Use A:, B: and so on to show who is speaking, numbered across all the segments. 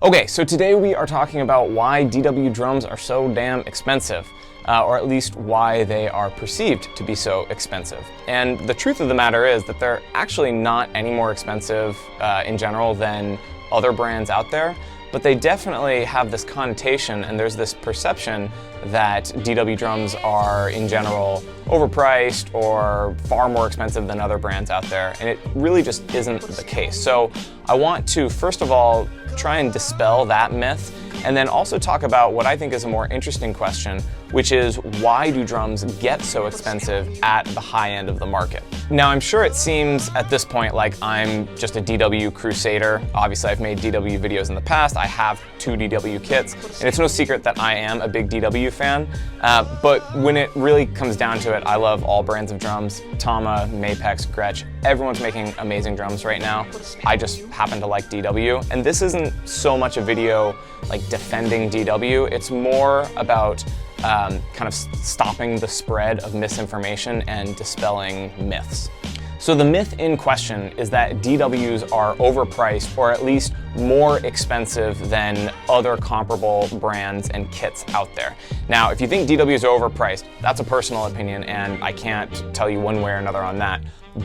A: Okay, so today we are talking about why DW drums are so damn expensive, or at least why they are perceived to be so expensive. And the truth of the matter is that they're actually not any more expensive in general than other brands out there, but they definitely have this connotation and there's this perception that DW drums are in general overpriced or far more expensive than other brands out there, and it really just isn't the case. So I want to first of all try and dispel that myth, and then also talk about what I think is a more interesting question, which is why do drums get so expensive at the high end of the market? Now, I'm sure it seems at this point like I'm just a DW crusader. Obviously, I've made DW videos in the past. I have 2 DW kits, and it's no secret that I am a big DW fan. But when it really comes down to it, I love all brands of drums. Tama, Mapex, Gretsch, everyone's making amazing drums right now. I just happen to like DW, and this isn't so much a video like defending DW. It's more about kind of stopping the spread of misinformation and dispelling myths. So the myth in question is that DWs are overpriced or at least more expensive than other comparable brands and kits out there. Now, if you think DWs are overpriced, that's a personal opinion and I can't tell you one way or another on that.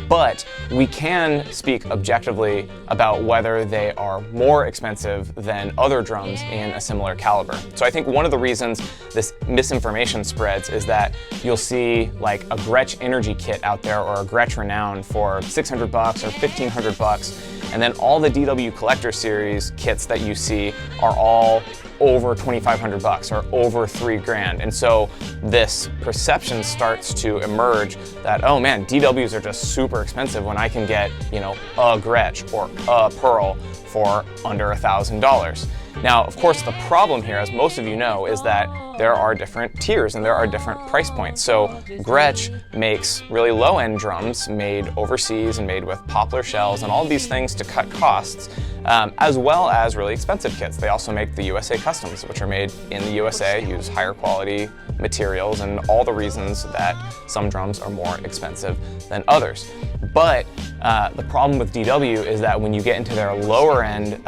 A: But we can speak objectively about whether they are more expensive than other drums in a similar caliber. So I think one of the reasons this misinformation spreads is that you'll see like a Gretsch Energy kit out there or a Gretsch Renown for $600 or $1,500, and then all the DW Collector Series kits that you see are all over $2,500 or over $3,000. And so this perception starts to emerge that, oh man, DWs are just super expensive when I can get, you know, a Gretsch or a Pearl for under $1,000. Now, of course, the problem here, as most of you know, is that there are different tiers and there are different price points. So Gretsch makes really low-end drums made overseas and made with poplar shells and all of these things to cut costs, as well as really expensive kits. They also make the USA Customs, which are made in the USA, use higher quality materials, and all the reasons that some drums are more expensive than others. But the problem with DW is that when you get into their lower end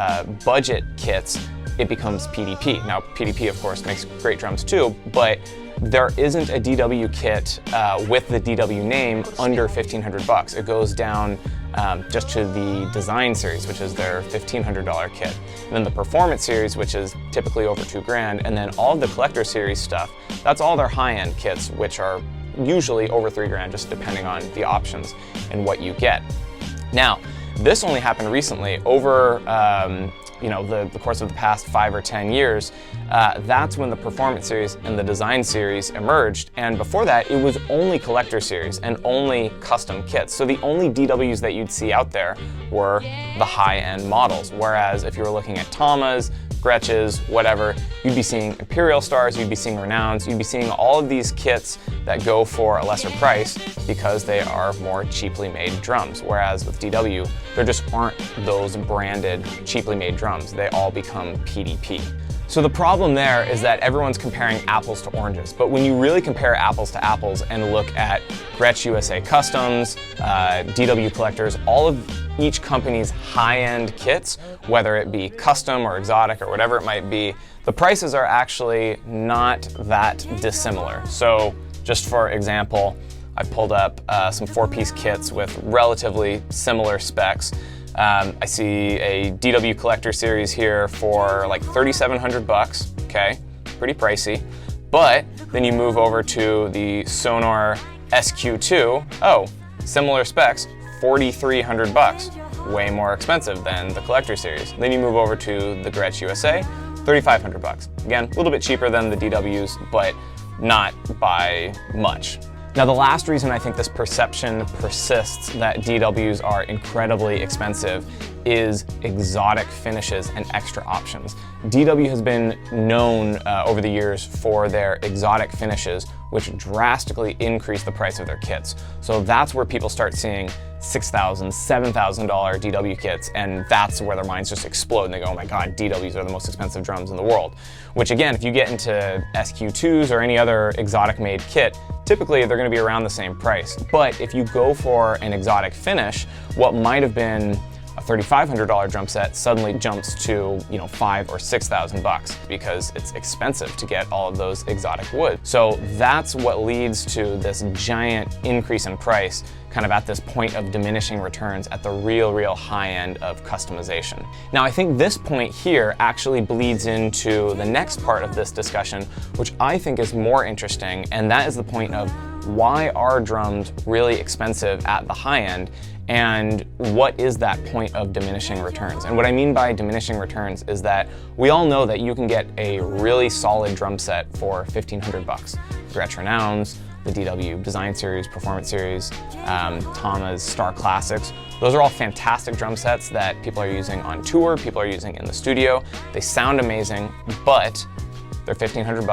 A: budget kits, it becomes PDP. Now, PDP, of course, makes great drums too, but there isn't a DW kit with the DW name under $1,500. It goes down just to the Design Series, which is their $1,500 kit. And then the Performance Series, which is typically over $2,000, and then all of the Collector Series stuff, that's all their high-end kits, which are usually over $3,000, just depending on the options and what you get. Now, this only happened recently over the course of the past 5 or 10 years. That's when the Performance Series and the Design Series emerged, and before that it was only Collector Series and only custom kits. So the only DWs that you'd see out there were the high-end models, whereas if you were looking at Tamas, Gretches, whatever, you'd be seeing Imperial Stars, you'd be seeing Renowns, you'd be seeing all of these kits that go for a lesser price because they are more cheaply made drums. Whereas with DW, there just aren't those branded, cheaply made drums. They all become PDP. So the problem there is that everyone's comparing apples to oranges, but when you really compare apples to apples and look at Gretsch USA Customs, DW Collectors, all of each company's high-end kits, whether it be custom or exotic or whatever it might be, the prices are actually not that dissimilar. So just for example, I pulled up some 4-piece kits with relatively similar specs. I see a DW Collector Series here for like $3,700, okay, pretty pricey. But then you move over to the Sonor SQ2, oh, similar specs, $4,300, way more expensive than the Collector Series. Then you move over to the Gretsch USA, $3,500. Again, a little bit cheaper than the DWs, but not by much. Now, the last reason I think this perception persists that DWs are incredibly expensive is exotic finishes and extra options. DW has been known over the years for their exotic finishes, which drastically increase the price of their kits. So that's where people start seeing $6,000, $7,000 DW kits, and that's where their minds just explode and they go, oh my God, DWs are the most expensive drums in the world. Which again, if you get into SQ2s or any other exotic made kit, typically they're gonna be around the same price. But if you go for an exotic finish, what might have been a $3,500 drum set suddenly jumps to, you know, $5,000 or $6,000 because it's expensive to get all of those exotic woods. So that's what leads to this giant increase in price kind of at this point of diminishing returns at the real high end of customization. Now, I think this point here actually bleeds into the next part of this discussion, which I think is more interesting, and that is the point of why are drums really expensive at the high end, and what is that point of diminishing returns? And what I mean by diminishing returns is that we all know that you can get a really solid drum set for $1,500. Gretsch Renowns, the DW Design Series, Performance Series, Tama's Star Classics. Those are all fantastic drum sets that people are using on tour, people are using in the studio. They sound amazing, but they're $1,500,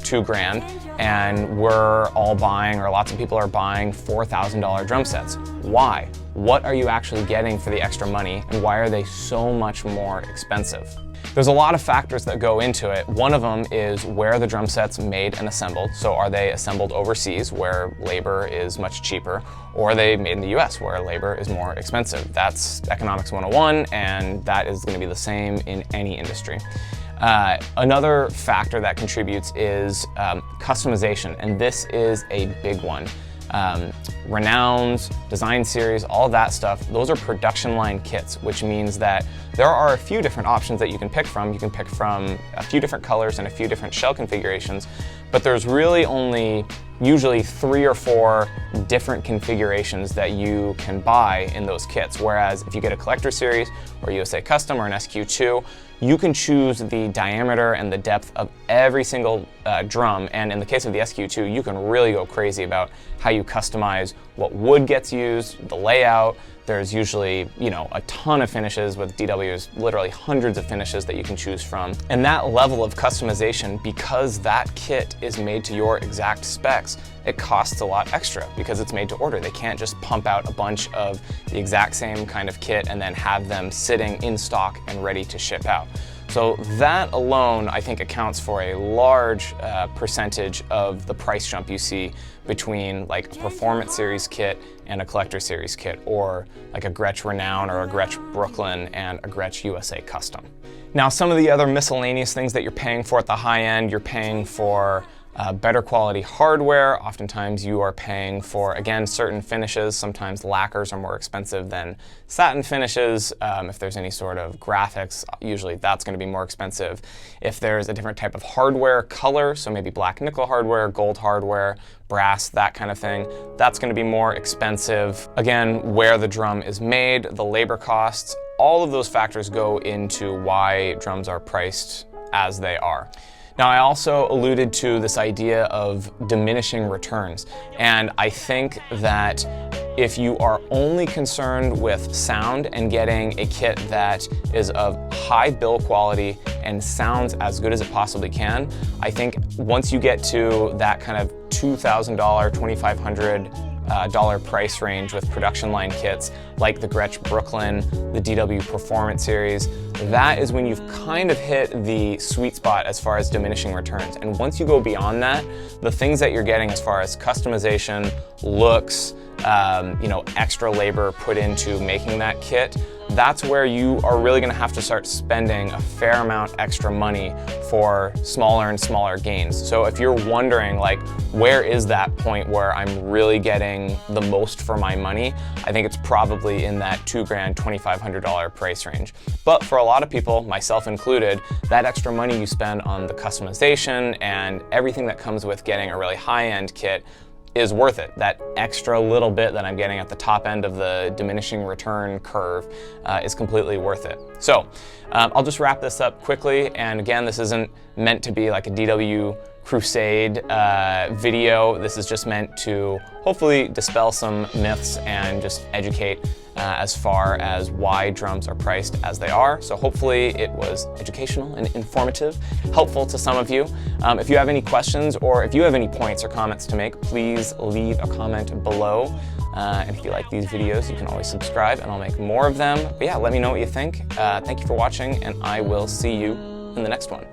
A: $2,000, and we're all buying, or lots of people are buying, $4,000 drum sets. Why? What are you actually getting for the extra money, and why are they so much more expensive? There's a lot of factors that go into it. One of them is where the drum set's made and assembled. So are they assembled overseas where labor is much cheaper, or are they made in the US where labor is more expensive? That's economics 101, and that is going to be the same in any industry. Another factor that contributes is customization, and this is a big one. Renowns, Design Series, all of that stuff, those are production line kits, which means that there are a few different options that you can pick from. You can pick from a few different colors and a few different shell configurations, but there's really only usually 3 or 4 different configurations that you can buy in those kits. Whereas if you get a Collector Series or USA Custom or an SQ2, you can choose the diameter and the depth of every single drum, and in the case of the SQ2, you can really go crazy about how you customize what wood gets used, the layout. There's usually, you know, a ton of finishes. With DW's literally hundreds of finishes that you can choose from. And that level of customization, because that kit is made to your exact specs, it costs a lot extra because it's made to order. They can't just pump out a bunch of the exact same kind of kit and then have them sitting in stock and ready to ship out. So that alone, I think, accounts for a large percentage of the price jump you see between like a Performance Series kit and a Collector Series kit, or like a Gretsch Renown or a Gretsch Brooklyn and a Gretsch USA Custom. Now, some of the other miscellaneous things that you're paying for at the high end, you're paying for better quality hardware. Oftentimes you are paying for, again, certain finishes. Sometimes lacquers are more expensive than satin finishes. If there's any sort of graphics, usually that's going to be more expensive. If there's a different type of hardware color, so maybe black nickel hardware, gold hardware, brass, that kind of thing, that's going to be more expensive. Again, where the drum is made, the labor costs, all of those factors go into why drums are priced as they are. Now, I also alluded to this idea of diminishing returns, and I think that if you are only concerned with sound and getting a kit that is of high build quality and sounds as good as it possibly can, I think once you get to that kind of $2,000, $2,500 price range with production line kits like the Gretsch Brooklyn, the DW Performance Series, that is when you've kind of hit the sweet spot as far as diminishing returns. And once you go beyond that, the things that you're getting as far as customization, looks, you know, extra labor put into making that kit, that's where you are really going to have to start spending a fair amount extra money for smaller and smaller gains. So if you're wondering, like, where is that point where I'm really getting the most for my money, I think it's probably in that $2,000, $2,500 price range. But for a lot of people, myself included, that extra money you spend on the customization and everything that comes with getting a really high-end kit is worth it. That extra little bit that I'm getting at the top end of the diminishing return curve is completely worth it. So I'll just wrap this up quickly. And again, this isn't meant to be like a DW crusade video. This is just meant to hopefully dispel some myths and just educate as far as why drums are priced as they are. So hopefully it was educational and informative, helpful to some of you. If you have any questions or if you have any points or comments to make, please leave a comment below. And if you like these videos, you can always subscribe and I'll make more of them. But yeah, let me know what you think. Thank you for watching, and I will see you in the next one.